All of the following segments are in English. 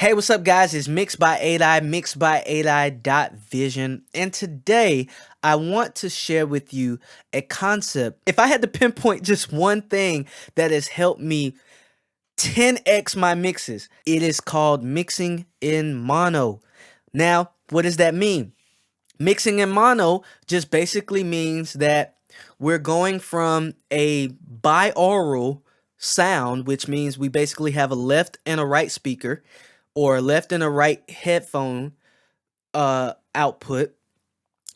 Hey, what's up, guys? It's Mixed by 8i, Mixed by 8i dot vision, and today I want to share with you a concept. If I had to pinpoint just one thing that has helped me 10x my mixes, it is called mixing in mono. Now, what does that mean? Mixing in mono just basically means that we're going from a binaural sound, which means we basically have a left and a right speaker or a left and a right headphone output,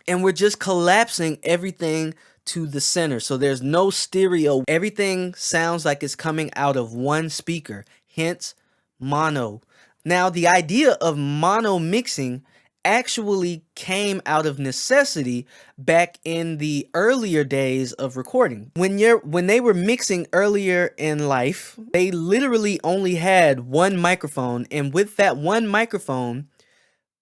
and we're just collapsing everything to the center. So there's no stereo. Everything sounds like it's coming out of one speaker, hence mono. Now, the idea of mono mixing actually came out of necessity back in the earlier days of recording. When they were mixing earlier in life, they literally only had one microphone, and with that one microphone,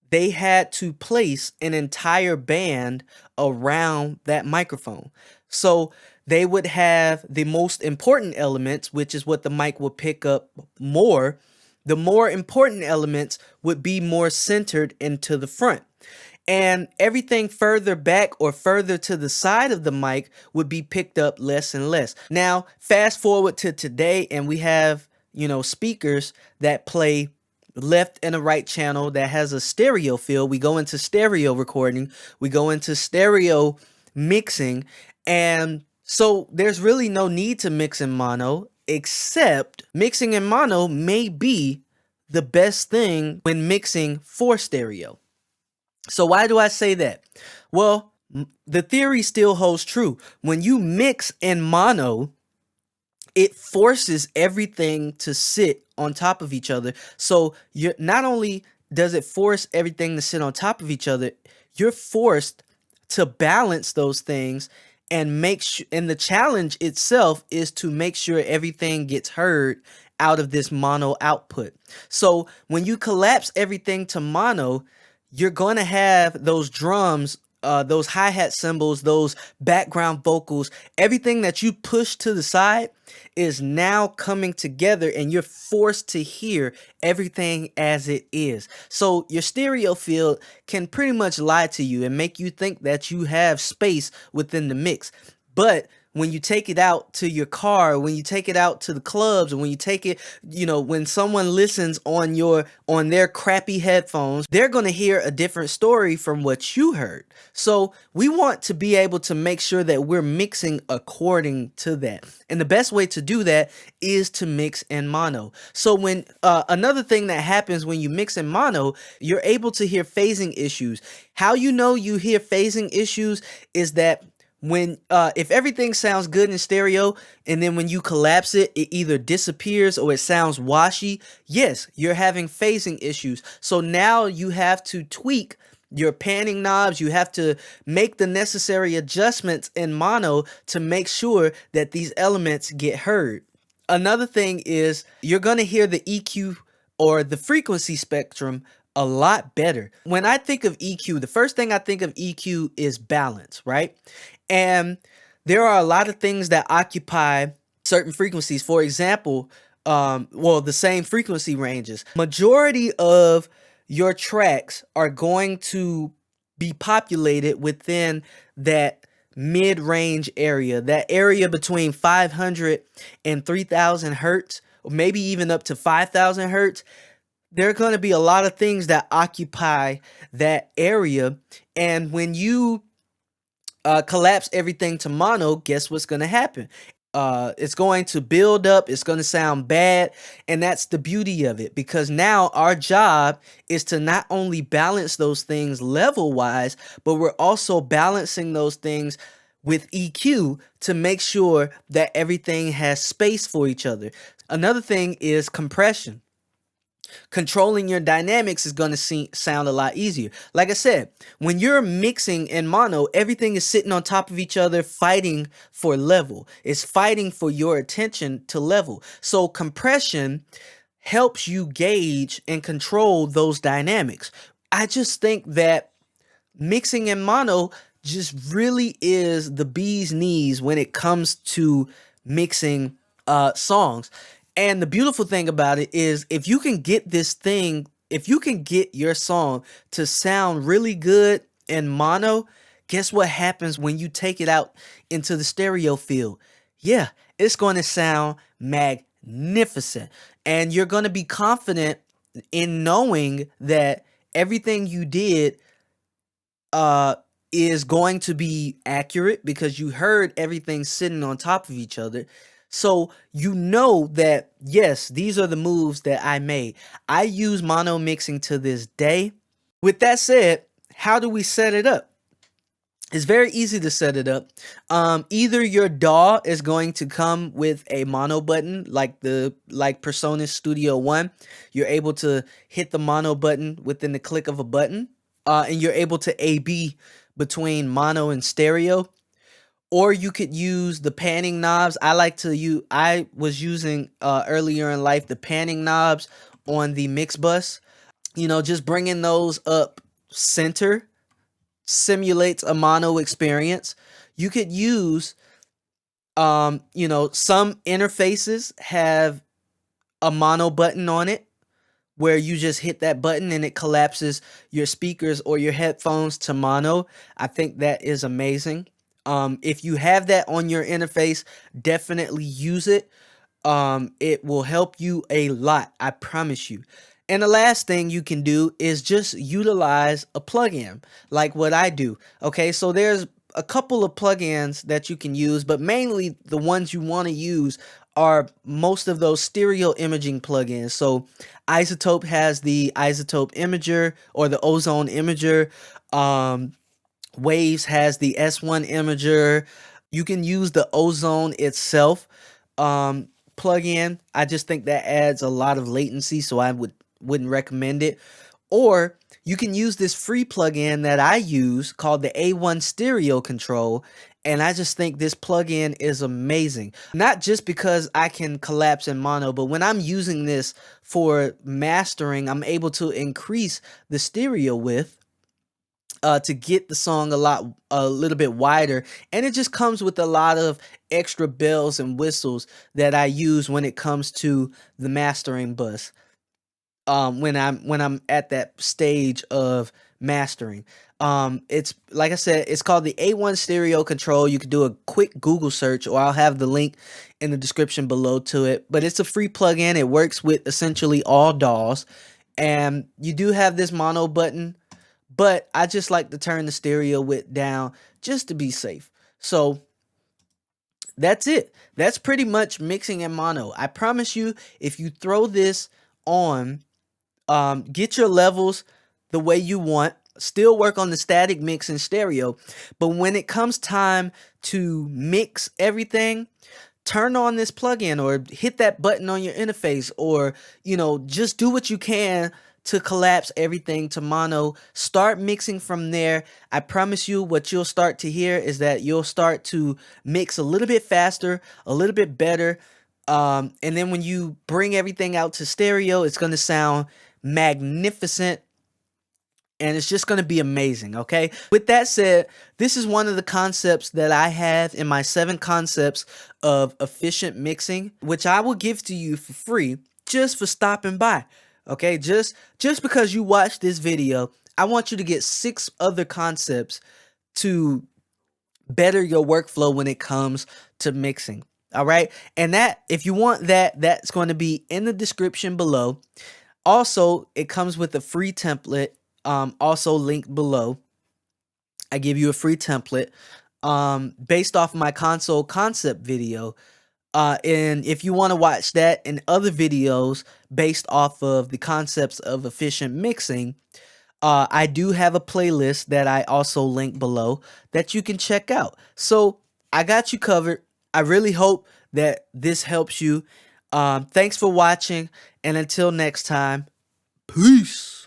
they had to place an entire band around that microphone. So they would have the most important elements, which is what the mic will pick up more. The more important elements would be more centered into the front. And everything further back or further to the side of the mic would be picked up less and less. Now, fast forward to today, and we have, speakers that play left and a right channel that has a stereo field. We go into stereo recording, we go into stereo mixing, and so there's really no need to mix in mono, except mixing in mono may be the best thing when mixing for stereo. So why do I say that? Well, the theory still holds true. When you mix in mono, it forces everything to sit on top of each other. So you're not only does it force everything to sit on top of each other, you're forced to balance those things and and the challenge itself is to make sure everything gets heard out of this mono output. So when you collapse everything to mono, you're going to have those drums, those hi-hat cymbals, those background vocals, everything that you push to the side is now coming together, and you're forced to hear everything as it is. So your stereo field can pretty much lie to you and make you think that you have space within the mix. But when you take it out to your car, when you take it out to the clubs, and when you take it, when someone listens on their crappy headphones, they're going to hear a different story from what you heard. So we want to be able to make sure that we're mixing according to that. And the best way to do that is to mix in mono. So when another thing that happens when you mix in mono, you're able to hear phasing issues. How you know you hear phasing issues is that when if everything sounds good in stereo, and then when you collapse it, it either disappears or it sounds washy, yes, you're having phasing issues. So now you have to tweak your panning knobs. You have to make the necessary adjustments in mono to make sure that these elements get heard. Another thing is you're going to hear the EQ or the frequency spectrum a lot better. When I think of EQ, the first thing I think of EQ is balance, right? And there are a lot of things that occupy certain frequencies. For example, the same frequency ranges. Majority of your tracks are going to be populated within that mid-range area, that area between 500 and 3000 hertz, or maybe even up to 5000 hertz. There are going to be a lot of things that occupy that area. And when you collapse everything to mono, guess what's going to happen? It's going to build up, it's going to sound bad, and that's the beauty of it, because now our job is to not only balance those things level wise, but we're also balancing those things with EQ to make sure that everything has space for each other. Another thing is compression. Controlling your dynamics is going to sound a lot easier. Like I said, when you're mixing in mono, everything is sitting on top of each other, fighting for level. It's fighting for your attention to level. So compression helps you gauge and control those dynamics. I just think that mixing in mono just really is the bee's knees when it comes to mixing songs. And the beautiful thing about it is if you can get your song to sound really good in mono, guess what happens when you take it out into the stereo field? Yeah, it's going to sound magnificent. And you're going to be confident in knowing that everything you did uh is going to be accurate because you heard everything sitting on top of each other. So you know that yes, these are the moves that I made. I use mono mixing to this day. With that said, how do we set it up? It's very easy to set it up. Either your DAW is going to come with a mono button, like Persona Studio One. You're able to hit the mono button within the click of a button, and you're able to A/B between mono and stereo. Or you could use the panning knobs. I was using earlier in life the panning knobs on the mix bus. Just bringing those up center simulates a mono experience. You could use some interfaces have a mono button on it where you just hit that button and it collapses your speakers or your headphones to mono. I think that is amazing. If you have that on your interface, definitely use it. It will help you a lot, I promise you. And the last thing you can do is just utilize a plugin like what I do. Okay, so there's a couple of plugins that you can use, but mainly the ones you want to use are most of those stereo imaging plugins. So Isotope has the Isotope Imager or the Ozone Imager. Waves has the S1 Imager. You can use the Ozone itself plugin. I just think that adds a lot of latency, so I wouldn't recommend it. Or you can use this free plugin that I use called the A1 Stereo Control, and I just think this plugin is amazing. Not just because I can collapse in mono, but when I'm using this for mastering, I'm able to increase the stereo width to get the song a little bit wider, and it just comes with a lot of extra bells and whistles that I use when it comes to the mastering bus. When I'm at that stage of mastering. It's like I said, it's called the A1 Stereo Control. You can do a quick Google search, or I'll have the link in the description below to it. But it's a free plugin. It works with essentially all DAWs, and you do have this mono button. But I just like to turn the stereo width down just to be safe. So that's it. That's pretty much mixing in mono. I promise you, if you throw this on, get your levels the way you want, still work on the static mix in stereo, but when it comes time to mix everything, turn on this plugin or hit that button on your interface, or just do what you can to collapse everything to mono. Start mixing from there. I promise you, what you'll start to hear is that you'll start to mix a little bit faster, a little bit better. And then when you bring everything out to stereo, it's going to sound magnificent, and it's just going to be amazing. Okay, with that said, this is one of the concepts that I have in my 7 concepts of efficient mixing, which I will give to you for free just for stopping by. Okay, just because you watched this video, I want you to get 6 other concepts to better your workflow when it comes to mixing. All right, and that, if you want that, that's going to be in the description below. Also, it comes with a free template, also linked below. I give you a free template based off my console concept video. And if you want to watch that and other videos based off of the concepts of efficient mixing, I do have a playlist that I also link below that you can check out. So I got you covered. I really hope that this helps you. Thanks for watching, and until next time, peace.